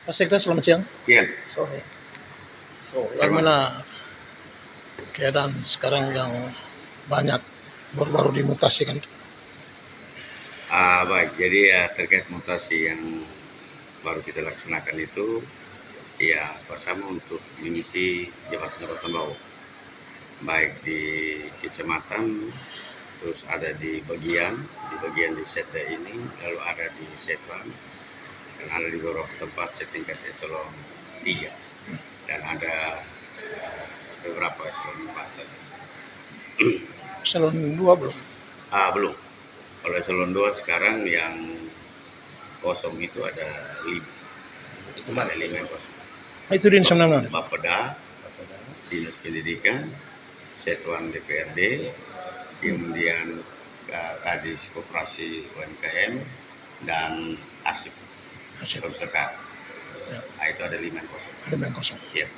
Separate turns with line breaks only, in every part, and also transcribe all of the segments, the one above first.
Pak Sekda, selamat siang.
Siang.
Bagaimana keadaan sekarang yang banyak baru-baru dimutasikan?
Baik, jadi ya terkait mutasi yang baru kita laksanakan itu, ya pertama untuk mengisi jabatan-jabatan bawah, baik di kecamatan, terus ada di bagian di Setda ini, lalu ada di Setban, dan ada di beberapa tempat setingkat eselon 3, dan ada beberapa eselon 4 saja.
Eselon 2 belum?
Belum. Kalau eselon 2 sekarang yang kosong itu ada 5. Itu ada 5 yang kosong.
Itu di mana?
Bapeda, Dinas Pendidikan, Satuan DPRD, kemudian Kadis Koperasi UMKM, dan Arsip Perpustakaan.
Ya.
Itu ada 5 yang kosong.
Ada yang kosong.
Siap.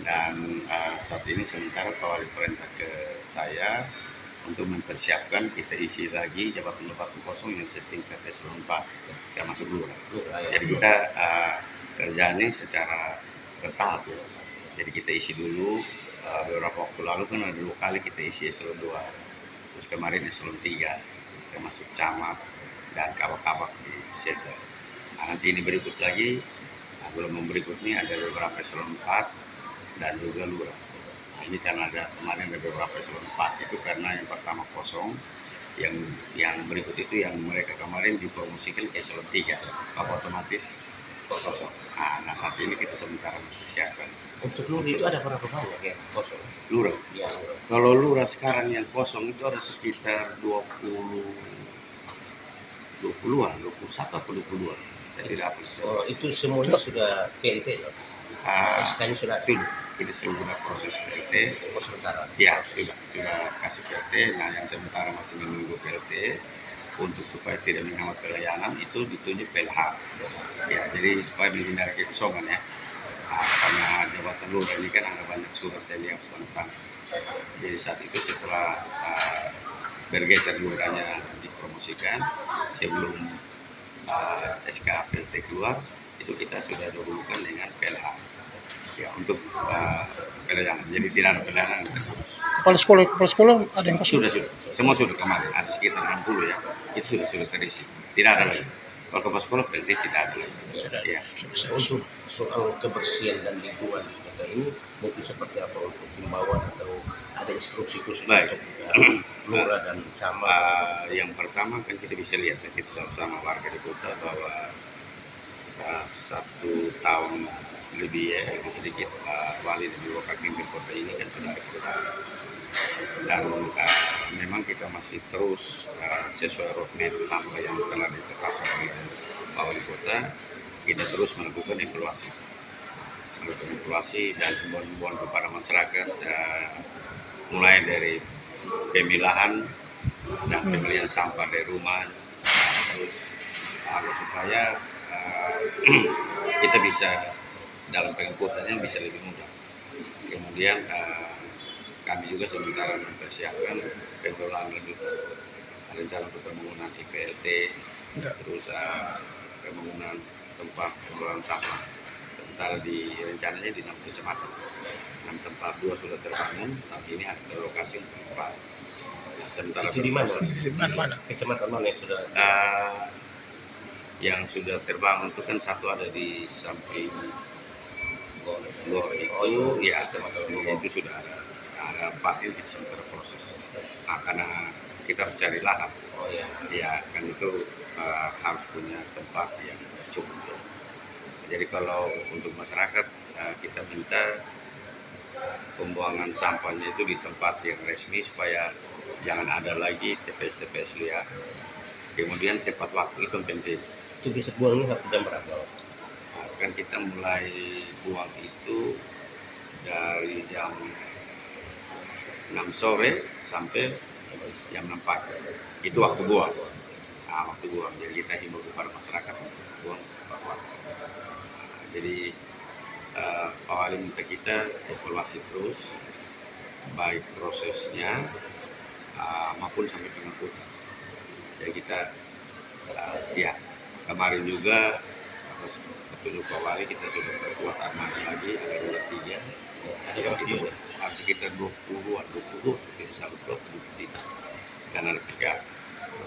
Dan saat ini sementara Pak Wali perintah ke saya untuk mempersiapkan kita isi lagi jabatan-jabatan kosong yang setingkat eselon 4, termasuk lurah. Jadi kita kerjanya secara bertahap ya. Jadi kita isi dulu, beberapa waktu lalu kan ada 2 kali kita isi eselon 2, terus kemarin eselon 3, termasuk camat dan kabak-kabak di Setda. Nanti ini berikut lagi, belum berikutnya ada beberapa eselon 4 dan juga lurah. Ini karena kemarin ada beberapa eselon 4 itu karena yang pertama kosong, yang berikut itu yang mereka kemarin dipromosikan ke eselon 3, maka otomatis kosong. Nah saat ini kita sementara mempersiapkan.
Untuk lurah itu ada berapa banyak yang kosong?
Lurah.
Yang
Kalau lurah sekarang yang kosong itu ada sekitar 21 atau 22. Saya tidak hafal.
Oh, itu semuanya sudah PLT loh. SK-nya sudah.
Ini sudah proses PLT.
Oh, sementara.
Ya, sudah kasih PLT. Nah, yang sementara masih menunggu PLT untuk supaya tidak menghambat pelayanan itu ditunjuk PLH. Ya, jadi supaya menghindari kekosongan ya. Karena jabatan lurah ini kan ada banyak surat yang harus tanda. Jadi saat itu setelah bergeser lurahnya dipromosikan, sebelum SK PLT keluar, itu kita sudah dahulukan dengan PLH. Ya, untuk pelayanan. Jadi tidak ada pelayanan yang terputus.
Kepala sekolah ada yang kosong?
Sudah. Semua sudah kemarin. Ada sekitar 60 ya. Itu sudah terisi. Tidak ada lagi. Kalau kepala sekolah PLT tidak ada lagi. Ya.
Untuk soal kebersihan dan lingkungan kita ini mungkin seperti apa untuk himbauan atau ada instruksi khusus
Baik.
untuk lurah dan camat?
Yang pertama kan kita bisa lihat ya, kita sama-sama warga di kota bahwa 1 tahun lebih sedikit Wali dan juga pemimpin kota ini kan sudah berkurang, dan memang kita masih terus sesuai roadmap sampai yang telah ditetapkan oleh Pak Wali Kota, kita terus melakukan evaluasi dan himbauan kepada masyarakat, mulai dari pemilahan dan pemilihan sampah dari rumah, terus supaya kita bisa dalam pengangkutannya bisa lebih mudah. Kemudian kami juga sementara mempersiapkan pengelolaan lebih rencana untuk pembangunan IPLT, terus pembangunan tempat pengelolaan sampah. Sementara di rencananya di 6 kecamatan, 6 tempat, 2 sudah terbangun, tapi ini ada lokasi untuk 4. Nah, sementara
itu di mana?
Kecamatan mana yang sudah? Yang sudah terbangun itu kan satu ada di samping Gor itu, ya itu sudah ada 4 ini sementara proses. Nah, karena kita harus cari lahan, ya kan itu harus punya tempat yang cukup. Jadi kalau untuk masyarakat kita minta pembuangan sampahnya itu di tempat yang resmi supaya jangan ada lagi TPS liar. Kemudian tepat waktu itu penting.
Itu bisa buangnya jam berapa?
Kan kita mulai buang itu dari jam 6 sore sampai jam 6 pagi. Itu waktu buang. Waktu buang. Jadi kita himbau kepada masyarakat untuk buang tepat waktu. Jadi Pak Wali minta kita evaluasi terus, baik prosesnya maupun sampai pengangkutan. Jadi kita kemarin juga petunjuk Pak Wali kita sudah perkuat armada lagi, ada 23.
Ada berapa
Itu
unit?
ada sekitar 20-an, 20 tidak sampai 23 karena ada PKA.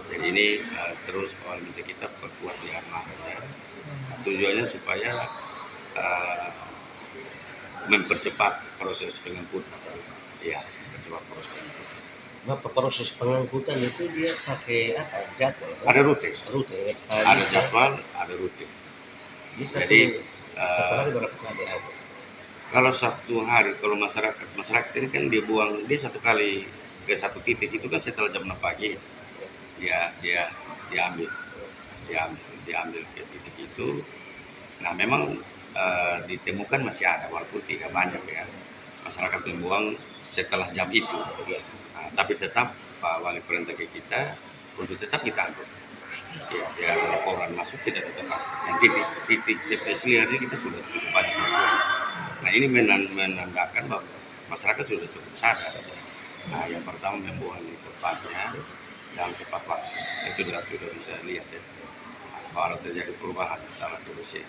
Jadi ini terus Pak Wali minta kita perkuat di armada. Tujuannya supaya mempercepat proses pengangkutan. Ya, mempercepat proses pengangkutan.
Bapak proses pengangkutan itu dia pakai apa? Jadwal?
Ada rute,
Rute.
ada jadwal, ada rute.
Di
Jadi
satu hari berapa kali ada?
kalau satu hari, kalau masyarakat ini kan dia buang, dia satu kali ke satu titik itu kan setelah jam 6 pagi, dia diambil ke titik itu. Nah memang ditemukan masih ada walaupun tidak banyak ya masyarakat yang buang setelah jam itu. Nah, tapi tetap Pak Wali perintah ke kita untuk tetap kita angkut. Ya, dia laporan masuk kita tetap angkut. Dan titik TPS liarnya kita sudah cukup banyak melakukan. Nah ini menandakan bahwa masyarakat sudah cukup sadar. Nah yang pertama membuang di tempatnya dan tepat waktu. Itu sudah bisa lihat ya bahwa terjadi perubahan masalah kebersihan.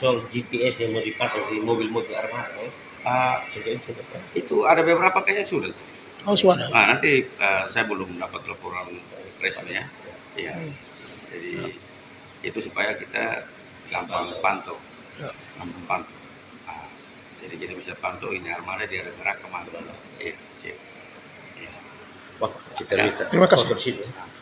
Soal GPS yang mau dipasang di mobil-mobil armada sejauh ini sudah kan?
Itu ada beberapa kayaknya sudah.
Oh, suara.
Nah, nanti saya belum dapat laporan resmi ya. Iya. Jadi itu supaya kita gampang pantau.
Ya.
Gampang pantau. Nah, jadi kita bisa pantau ini armada dia ada gerak kemana. Iya, siap. Iya.
Wah, kita
Ya.
minta
Terima kasih.
foto di situ.